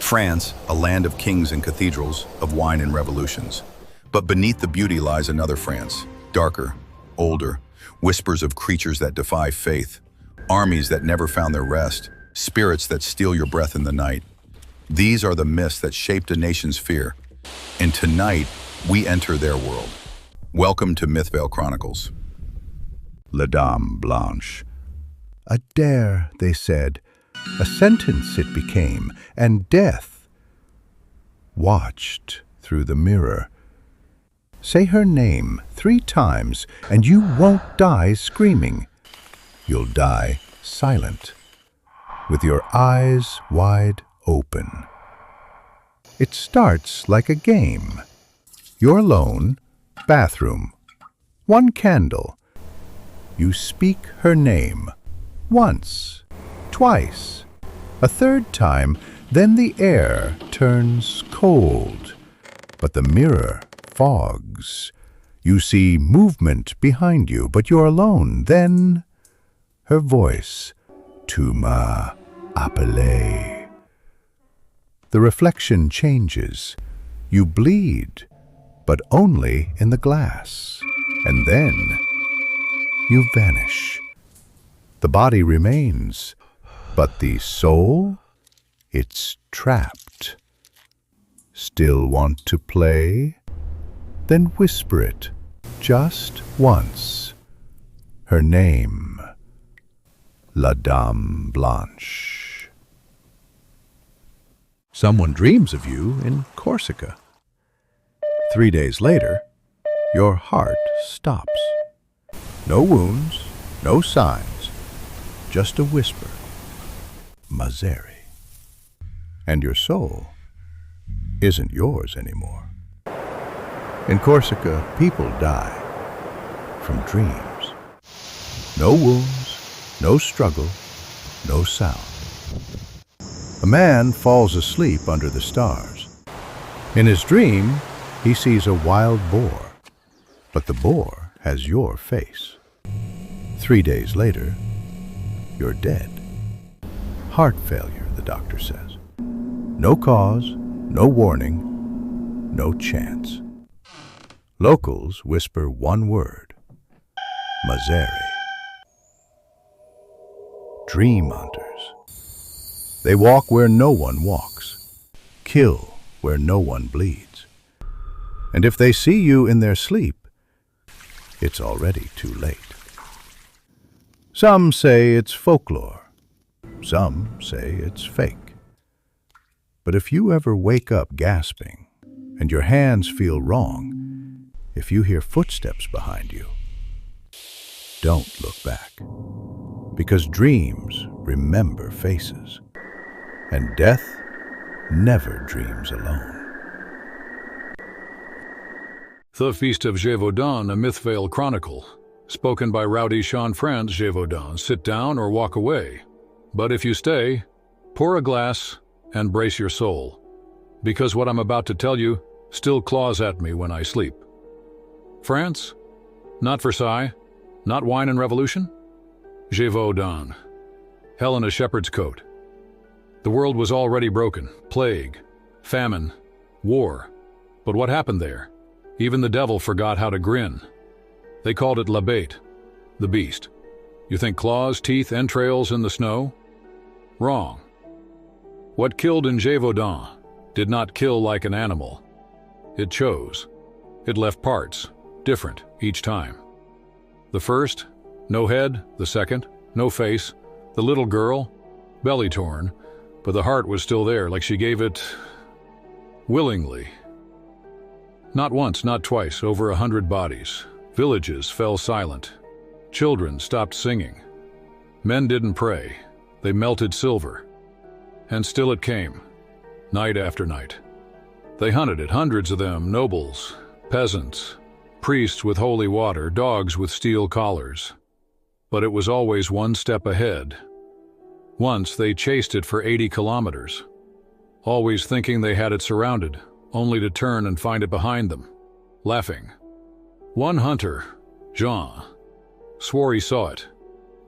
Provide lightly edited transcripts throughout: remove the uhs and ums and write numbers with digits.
France, a land of kings and cathedrals, of wine and revolutions. But beneath the beauty lies another France, darker, older, whispers of creatures that defy faith, armies that never found their rest, spirits that steal your breath in the night. These are the myths that shaped a nation's fear. And tonight, we enter their world. Welcome to Mythveil Chronicles. La Dame Blanche. A dare, they said, a sentence it became, and death watched through the mirror. Say her name 3 times, and you won't die screaming. You'll die silent, with your eyes wide open. It starts like a game. You're alone, bathroom, 1 candle. You speak her name, once, twice, a 3rd time, then the air turns cold. But the mirror fogs. You see movement behind you, but you're alone. Then her voice, "Tu m'as appelé." The reflection changes. You bleed, but only in the glass. And then you vanish. The body remains, but the soul, it's trapped. Still want to play? Then whisper it, just once. Her name, La Dame Blanche. Someone dreams of you in Corsica. 3 days later, your heart stops. No wounds, no signs, just a whisper, Mazzeri. And your soul isn't yours anymore. In Corsica, people die from dreams. No wounds, no struggle, no sound. A man falls asleep under the stars. In his dream, he sees a wild boar, but the boar has your face. 3 days later, you're dead. Heart failure, the doctor says. No cause, no warning, no chance. Locals whisper 1 word, Mazzeri. Dream hunters. They walk where no one walks, kill where no one bleeds. And if they see you in their sleep, it's already too late. Some say it's folklore. Some say it's fake. But if you ever wake up gasping and your hands feel wrong, if you hear footsteps behind you, don't look back. Because dreams remember faces, and death never dreams alone. The Beast of Gévaudan, a Mythveil Chronicle. Spoken by rowdy Jean-Franz Gévaudan. Sit down or walk away. But if you stay, pour a glass and brace your soul. Because what I'm about to tell you still claws at me when I sleep. France? Not Versailles? Not wine and revolution? Gévaudan. Hell in a shepherd's coat. The world was already broken. Plague, famine, war. But what happened there? Even the devil forgot how to grin. They called it La Bête, the beast. You think claws, teeth, entrails in the snow? Wrong. What killed in Gévaudan did not kill like an animal. It chose. It left parts, different each time. The first, no head. The second, no face. The little girl, belly torn, but the heart was still there, like she gave it willingly. Not once, not twice, over 100 bodies. Villages fell silent. Children stopped singing. Men didn't pray. They melted silver. And still it came, night after night. They hunted it, hundreds of them, nobles, peasants, priests with holy water, dogs with steel collars. But it was always 1 step ahead. Once they chased it for 80 kilometers, always thinking they had it surrounded, only to turn and find it behind them, laughing. One hunter, Jean, swore he saw it,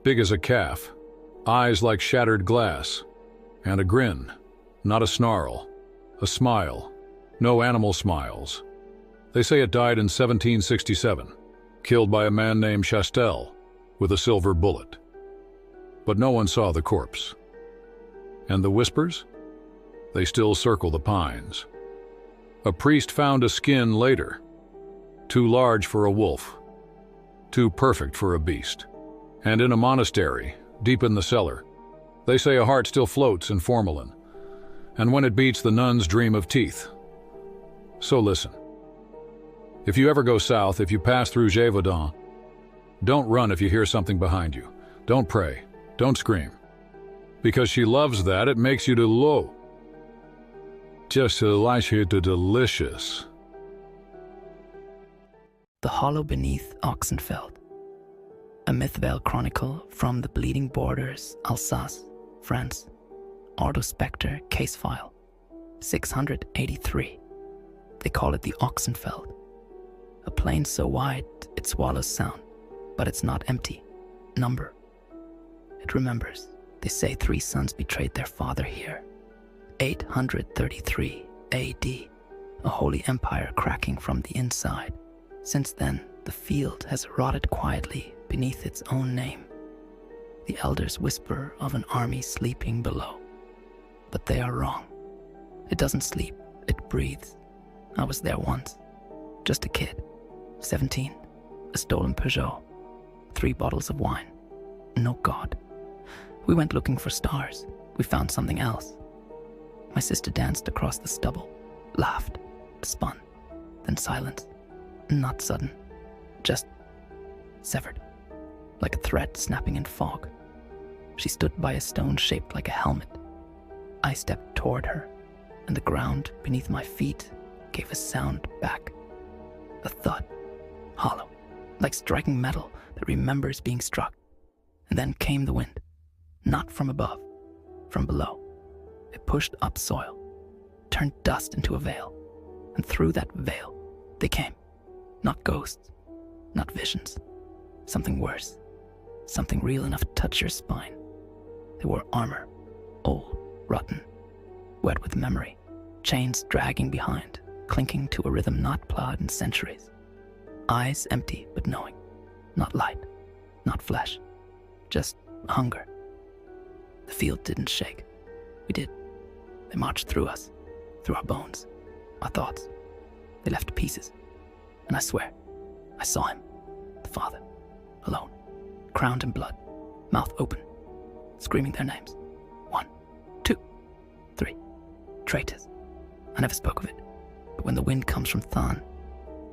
big as a calf, eyes like shattered glass, and a grin, Not a snarl. A smile. No animal smiles. They say it died in 1767, killed by a man named Chastel with a silver bullet. But no one saw the corpse. And the whispers? They still circle the pines. A priest found a skin later, too large for a wolf, too perfect for a beast. And in a monastery, deep in the cellar, they say a heart still floats in formalin, and when it beats, the nuns dream of teeth. So listen. If you ever go south, if you pass through Gévaudan, don't run if you hear something behind you. Don't pray. Don't scream. Because she loves that, it makes you to low. Just to like you to delicious. The Hollow Beneath Ochsenfeld. A Mythveil Chronicle from the Bleeding Borders, Alsace, France. Ordo Spectre case file. 683. They call it the Ochsenfeld. A plain so wide it swallows sound, but it's not empty. Number. It remembers. They say 3 sons betrayed their father here. 833 AD. A holy empire cracking from the inside. Since then, the field has rotted quietly beneath its own name. The elders whisper of an army sleeping below. But they are wrong. It doesn't sleep, it breathes. I was there once. Just a kid. 17. A stolen Peugeot. 3 bottles of wine. No God. We went looking for stars. We found something else. My sister danced across the stubble, laughed, spun, then silence. Not sudden, just severed, like a thread snapping in fog. She stood by a stone shaped like a helmet. I stepped toward her, and the ground beneath my feet gave a sound back. A thud, hollow, like striking metal that remembers being struck. And then came the wind, not from above, from below. It pushed up soil, turned dust into a veil, and through that veil they came. Not ghosts, not visions, something worse, something real enough to touch your spine. They wore armor, old, rotten, wet with memory, chains dragging behind, clinking to a rhythm not plowed in centuries. Eyes empty but knowing, not light, not flesh, just hunger. The field didn't shake. We did. They marched through us, through our bones, our thoughts. They left pieces. And I swear, I saw him, the father, alone, crowned in blood, mouth open, screaming their names. 1, 2, 3. Traitors. I never spoke of it, but when the wind comes from Than,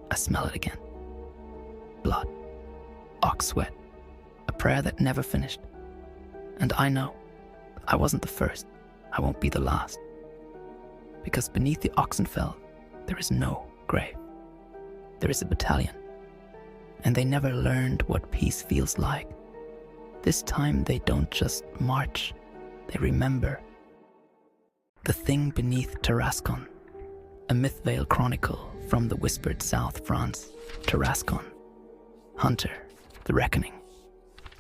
I smell it again. Blood, ox sweat, a prayer that never finished. And I know I wasn't the first, I won't be the last. Because beneath the Ochsenfeld, there is no grave. There is a battalion, and they never learned what peace feels like. This time they don't just march, they remember. The Thing Beneath Tarascon, a Mythveil Chronicle from the whispered South France, Tarascon. Hunter, the Reckoning.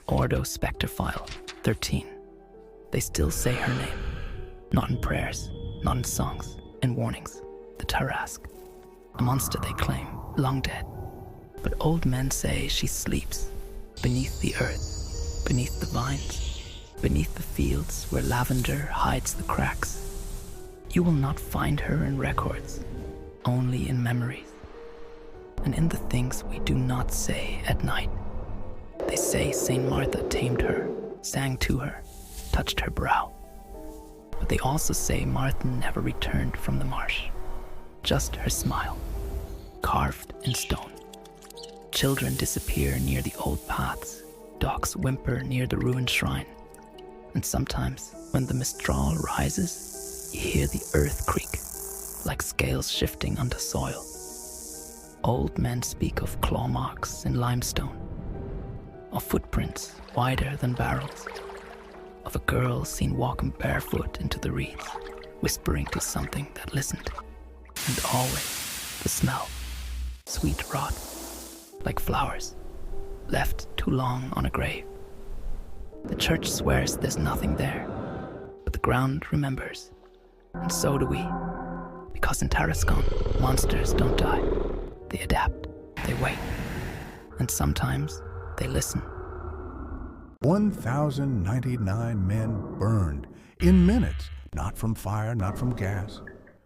Ordo Spectre File, 13. They still say her name, not in prayers, not in songs, in warnings. The Tarasque, a monster they claim, long dead. But old men say she sleeps beneath the earth, beneath the vines, beneath the fields where lavender hides the cracks. You will not find her in records, only in memories, and in the things we do not say at night. They say Saint Martha tamed her, sang to her, touched her brow. But they also say Martha never returned from the marsh, just her smile, carved in stone. Children disappear near the old paths, dogs whimper near the ruined shrine, and sometimes when the mistral rises, you hear the earth creak, like scales shifting under soil. Old men speak of claw marks in limestone, of footprints wider than barrels, of a girl seen walking barefoot into the reeds, whispering to something that listened, and always the smell, sweet rot, like flowers, left too long on a grave. The church swears there's nothing there, but the ground remembers. And so do we. Because in Tarascon, monsters don't die. They adapt, they wait, and sometimes they listen. 1,099 men burned in minutes, not from fire, not from gas,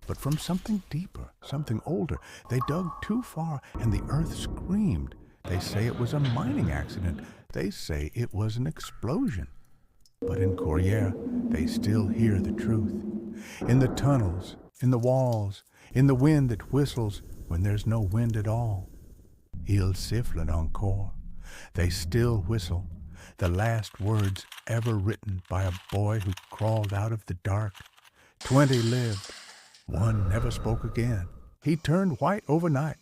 but from something deeper, something older. They dug too far and the earth screamed. They say it was a mining accident. They say it was an explosion. But in Corrières, they still hear the truth. In the tunnels, in the walls, in the wind that whistles when there's no wind at all. Il siffle encore. They still whistle, the last words ever written by a boy who crawled out of the dark. 20 lived. One never spoke again. He turned white overnight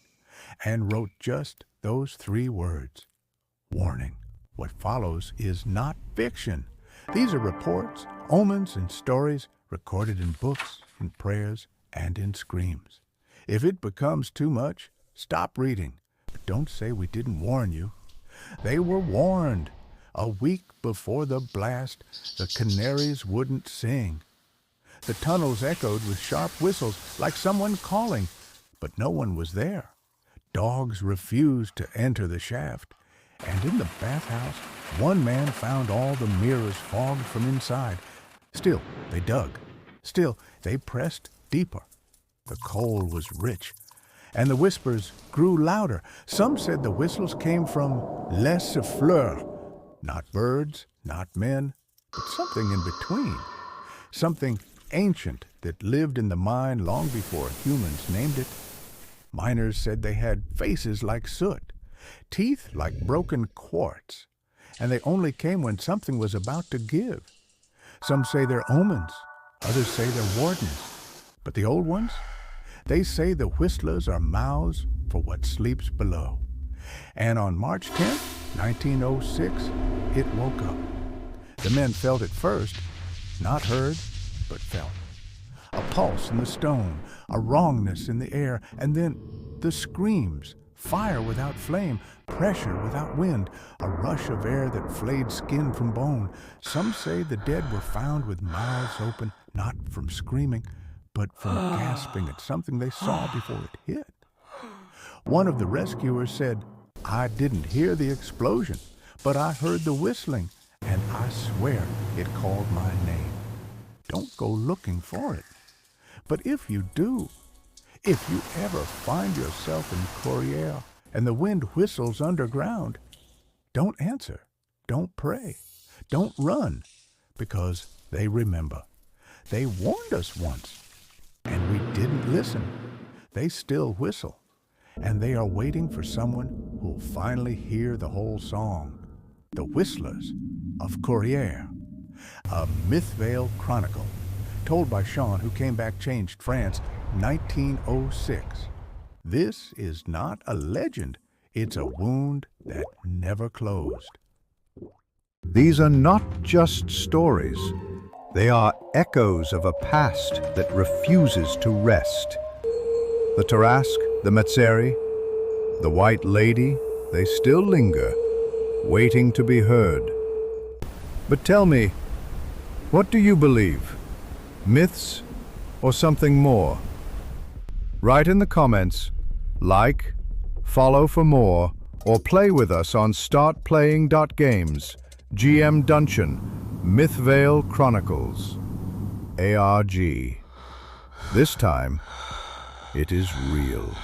and wrote just those 3 words. Warning, what follows is not fiction. These are reports, omens, and stories recorded in books, in prayers, and in screams. If it becomes too much, stop reading. But don't say we didn't warn you. They were warned. A week before the blast, the canaries wouldn't sing. The tunnels echoed with sharp whistles, like someone calling, but no one was there. Dogs refused to enter the shaft, and in the bathhouse, one man found all the mirrors fogged from inside. Still, they dug. Still, they pressed deeper. The coal was rich, and the whispers grew louder. Some said the whistles came from les fleurs, not birds, not men, but something in between. Something ancient that lived in the mine long before humans named it. Miners said they had faces like soot, teeth like broken quartz, and they only came when something was about to give. Some say they're omens, others say they're wardens. But the old ones, they say the whistlers are mouths for what sleeps below. And on March 10th, 1906, it woke up. The men felt it first, not heard, but felt. A pulse in the stone, a wrongness in the air, and then the screams, fire without flame, pressure without wind, a rush of air that flayed skin from bone. Some say the dead were found with mouths open, not from screaming, but from gasping at something they saw before it hit. One of the rescuers said, "I didn't hear the explosion, but I heard the whistling, and I swear it called my name." Don't go looking for it. But if you do, if you ever find yourself in Corrières and the wind whistles underground, don't answer, don't pray, don't run, because they remember. They warned us once, and we didn't listen. They still whistle, and they are waiting for someone who'll finally hear the whole song. The Whistlers of Corrières, a Mythveil Chronicle, told by Sean, who came back changed France, 1906. This is not a legend. It's a wound that never closed. These are not just stories. They are echoes of a past that refuses to rest. The Tarasque, the Mazzeri, the White Lady, they still linger, waiting to be heard. But tell me, what do you believe? Myths or something more? Write in the comments, like, follow for more, or play with us on StartPlaying.games, GM Dunchan, Mythveil Chronicles, ARG. This time, it is real.